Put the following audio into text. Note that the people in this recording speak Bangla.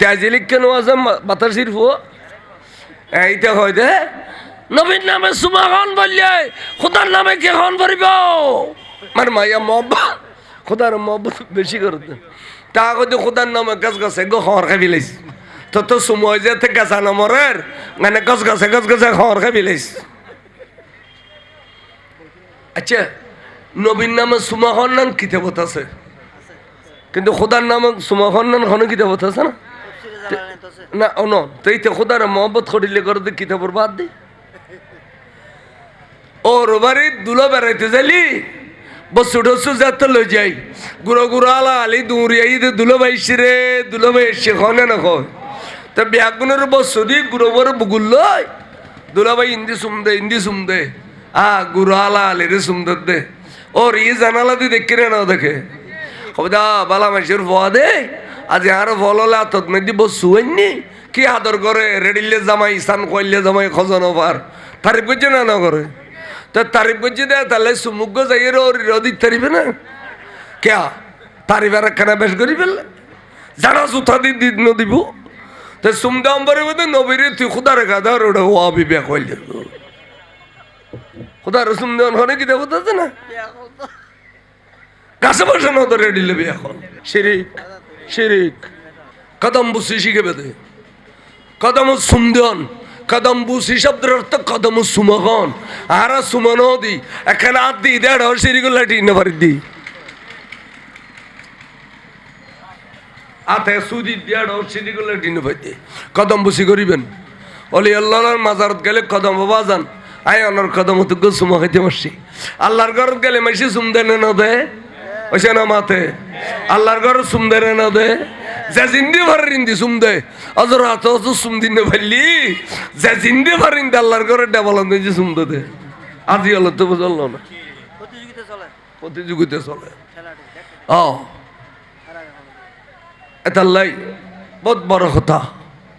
তেজিলিক কেন আছে বাতাসির ফো এইটা হয় দে নবীর নামে সুমাখন বললে খোদার নামে কে খন পড়িব মানে মাইয়া মহব্বত খোদার মহব্বত বেশি করতে তা কইতে খোদার নামে গাছ গাছে গো খবর খাই ফেলাইস তো সময় যেতে গাছা নামরের মানে গাছ গাছে খবর খাই ফেলাইস আচ্ছা নবীর নামে সুমাখন নাম কিতাবত আছে কিন্তু খোদার নামে সুমাখন নাম কোনো কিতাবত আছে না না অন তো এইটা খোদার মহব্বত করিলে করতে কিতাবর বাদ দি ও রোবারি দুলো বেড়াইতে যাইলি বসু টসু যাতে লই যাই গুড়ো গুড়ো আলা আলি দৌড়িয়াই দুলো বাইছি রে দুলো বাইছি খনে না কয় তা ব্যাগুনের বসু দি গুড়ো বড় বুগুল লয় দুলো ভাই ইন্দি সুমদে গুড়ো আলা আলি রে সুমদের দে ওর ই জানালা দি দেখি রে না দেখে কবিতা বালা মাইসের ফোয়া দে আজ আরো ফল হলে আতত মেদি বসু হইনি কি আদর করে রেডিলে জামাই স্থান কইলে জামাই খজন ওভার তারিফ করছে না না করে তো তারিফ করছে দে তাহলে সুমুগ্য যাই রদিত তারিফে না কে তারিফের একখানা বেশ করি ফেললে যারা জুথা দি দিব তো সুমদাম বারে বোধ নবীরে তুই খুদা রেখা ধর ওটা ও বিবেক হইলে খুদার সুমদান হনে কি দেবতা আছে না গাছে বসানো তো রেডিলে বিয়ে এখন শিরিক কদম বুসি শিখে বেদে কদম সুমদন কদম বুসি শব্দের অর্থ কদম সুমগন আরা সুমনো দি এখানে হাত দি দেড় শিরিগুলো লাঠি পারি দি আতে সুদি দেড় শিরিগুলো লাঠি পাই দি কদম বুসি করিবেন অলি আল্লাহর মাজারত গেলে কদম বাবা যান আয় অনার কদম তো সুমা খাইতে পারছি আল্লাহর ঘরত গেলে মাইসি সুম দেন না দে ওইসে না মাতে আল্লাহর ঘর সুম দেন না দে যে জিন্দি ভারিন্দি সুম দে অজর হাত সুম দিন ভাইলি যে জিন্দি ভারিন্দি আল্লাহর ঘরে ডেবলন দিয়েছে সুম দে আজি হলো তো বুঝল না প্রতিযোগিতা চলে এটা লাই বহুত বড় কথা